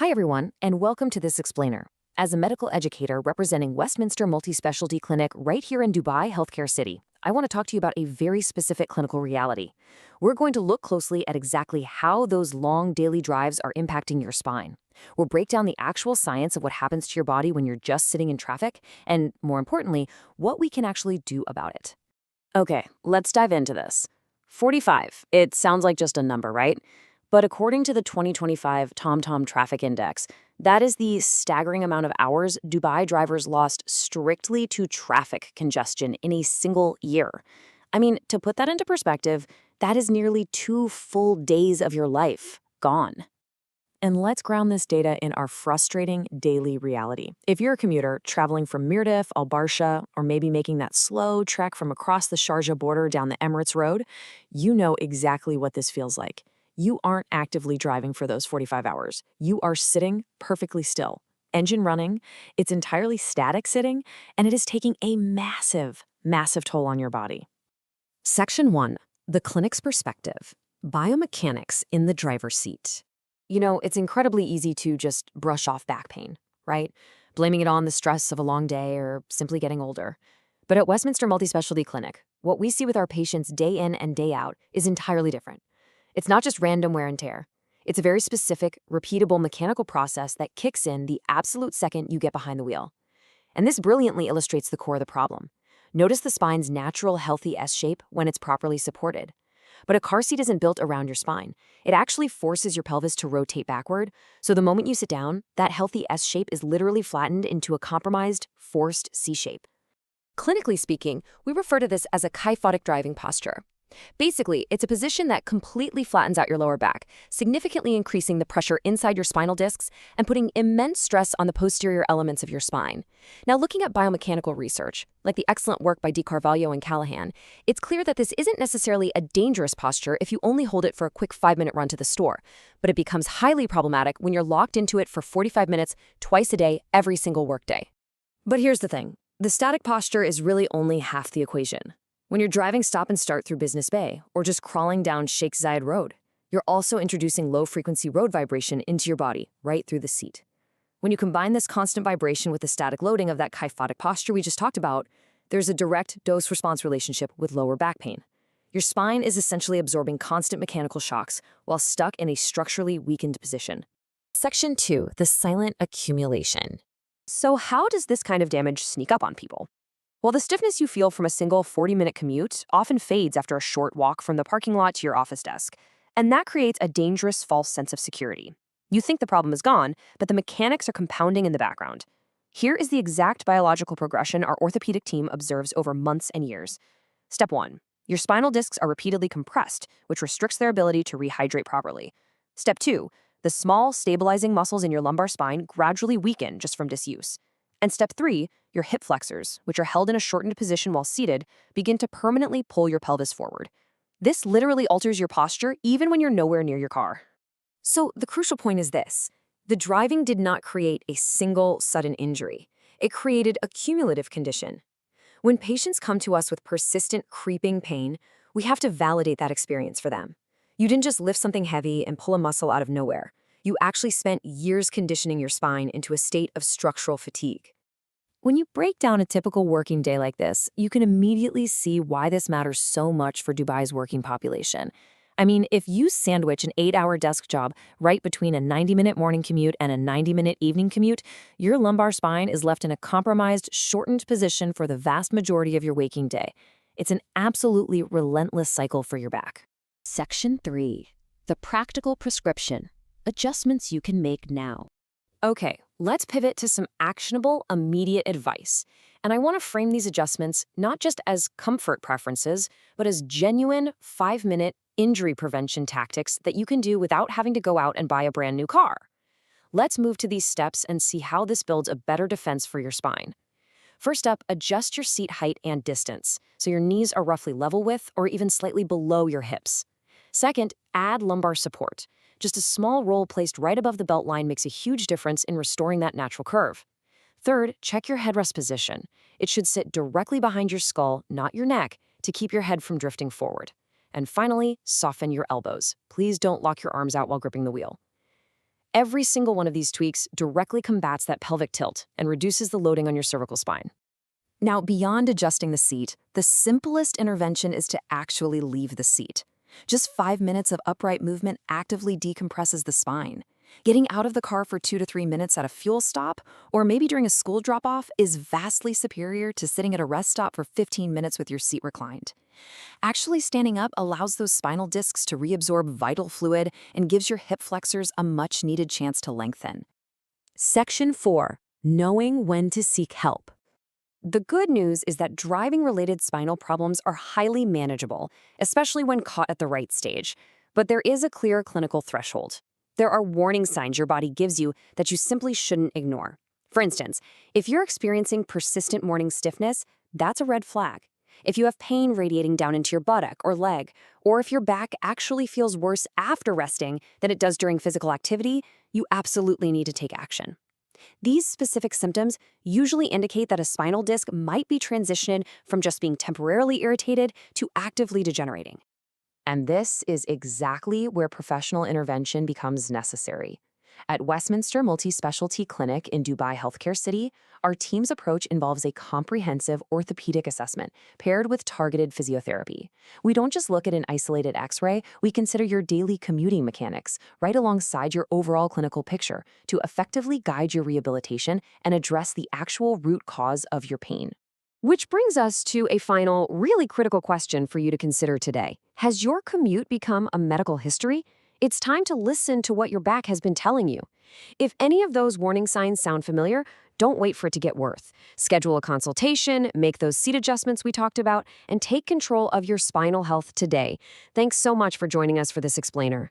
Hi, everyone, and welcome to This Explainer. As a medical educator representing Westminster Multispecialty Clinic right here in Dubai, Healthcare City, I want to talk to you about a very specific clinical reality. We're going to look closely at exactly how those long daily drives are impacting your spine. We'll break down the actual science of what happens to your body when you're just sitting in traffic, and more importantly, what we can actually do about it. Okay, let's dive into this. 45. It sounds like just a number, right? But according to the 2025 TomTom Traffic Index, that is the staggering amount of hours Dubai drivers lost strictly to traffic congestion in a single year. I mean, to put that into perspective, that is nearly 2 full days of your life gone. And let's ground this data in our frustrating daily reality. If you're a commuter traveling from Mirdif, Al Barsha, or maybe making that slow trek from across the Sharjah border down the Emirates Road, you know exactly what this feels like. You aren't actively driving for those 45 hours. You are sitting perfectly still. Engine running, it's entirely static sitting, and it is taking a massive, massive toll on your body. Section 1. The clinic's perspective. Biomechanics in the driver's seat. You know, it's incredibly easy to just brush off back pain, right? Blaming it on the stress of a long day or simply getting older. But at Westminster Multispecialty Clinic, what we see with our patients day in and day out is entirely different. It's not just random wear and tear. It's a very specific, repeatable mechanical process that kicks in the absolute second you get behind the wheel. And this brilliantly illustrates the core of the problem. Notice the spine's natural, healthy S-shape when it's properly supported. But a car seat isn't built around your spine. It actually forces your pelvis to rotate backward, so the moment you sit down, that healthy S-shape is literally flattened into a compromised, forced C-shape. Clinically speaking, we refer to this as a kyphotic driving posture. Basically, it's a position that completely flattens out your lower back, significantly increasing the pressure inside your spinal discs and putting immense stress on the posterior elements of your spine. Now, looking at biomechanical research, like the excellent work by DiCarvalho and Callahan, it's clear that this isn't necessarily a dangerous posture if you only hold it for a quick 5-minute run to the store, but it becomes highly problematic when you're locked into it for 45 minutes, twice a day, every single workday. But here's the thing. The static posture is really only half the equation. When you're driving stop and start through Business Bay or just crawling down Sheikh Zayed Road, you're also introducing low-frequency road vibration into your body, right through the seat. When you combine this constant vibration with the static loading of that kyphotic posture we just talked about, there's a direct dose-response relationship with lower back pain. Your spine is essentially absorbing constant mechanical shocks while stuck in a structurally weakened position. Section 2. The silent accumulation. So how does this kind of damage sneak up on people? Well, the stiffness you feel from a single 40-minute commute often fades after a short walk from the parking lot to your office desk, and that creates a dangerous false sense of security. You think the problem is gone, but the mechanics are compounding in the background. Here is the exact biological progression our orthopedic team observes over months and years. Step 1. Your spinal discs are repeatedly compressed, which restricts their ability to rehydrate properly. Step 2. The small, stabilizing muscles in your lumbar spine gradually weaken just from disuse. And step 3, your hip flexors, which are held in a shortened position while seated, begin to permanently pull your pelvis forward. This literally alters your posture even when you're nowhere near your car. So the crucial point is this. The driving did not create a single sudden injury. It created a cumulative condition. When patients come to us with persistent creeping pain, we have to validate that experience for them. You didn't just lift something heavy and pull a muscle out of nowhere. You actually spent years conditioning your spine into a state of structural fatigue. When you break down a typical working day like this, you can immediately see why this matters so much for Dubai's working population. I mean, if you sandwich an 8-hour desk job right between a 90-minute morning commute and a 90-minute evening commute, your lumbar spine is left in a compromised, shortened position for the vast majority of your waking day. It's an absolutely relentless cycle for your back. Section 3. The practical prescription. Adjustments you can make now. Okay, let's pivot to some actionable, immediate advice. And I want to frame these adjustments not just as comfort preferences, but as genuine 5-minute injury prevention tactics that you can do without having to go out and buy a brand new car. Let's move to these steps and see how this builds a better defense for your spine. First up, adjust your seat height and distance, so your knees are roughly level with or even slightly below your hips. Second, add lumbar support. Just a small roll placed right above the belt line makes a huge difference in restoring that natural curve. Third, check your headrest position. It should sit directly behind your skull, not your neck, to keep your head from drifting forward. And finally, soften your elbows. Please don't lock your arms out while gripping the wheel. Every single one of these tweaks directly combats that pelvic tilt and reduces the loading on your cervical spine. Now, beyond adjusting the seat, the simplest intervention is to actually leave the seat. Just 5 minutes of upright movement actively decompresses the spine. Getting out of the car for 2 to 3 minutes at a fuel stop, or maybe during a school drop-off, is vastly superior to sitting at a rest stop for 15 minutes with your seat reclined. Actually standing up allows those spinal discs to reabsorb vital fluid and gives your hip flexors a much-needed chance to lengthen. Section 4. Knowing when to seek help. The good news is that driving-related spinal problems are highly manageable, especially when caught at the right stage. But there is a clear clinical threshold. There are warning signs your body gives you that you simply shouldn't ignore. For instance, if you're experiencing persistent morning stiffness, that's a red flag. If you have pain radiating down into your buttock or leg, or if your back actually feels worse after resting than it does during physical activity, you absolutely need to take action. These specific symptoms usually indicate that a spinal disc might be transitioned from just being temporarily irritated to actively degenerating. And this is exactly where professional intervention becomes necessary. At Westminster Multispecialty Clinic in Dubai Healthcare City, our team's approach involves a comprehensive orthopedic assessment paired with targeted physiotherapy. We don't just look at an isolated X-ray, we consider your daily commuting mechanics right alongside your overall clinical picture to effectively guide your rehabilitation and address the actual root cause of your pain. Which brings us to a final, really critical question for you to consider today. Has your commute become a medical history? It's time to listen to what your back has been telling you. If any of those warning signs sound familiar, don't wait for it to get worse. Schedule a consultation, make those seat adjustments we talked about, and take control of your spinal health today. Thanks so much for joining us for this explainer.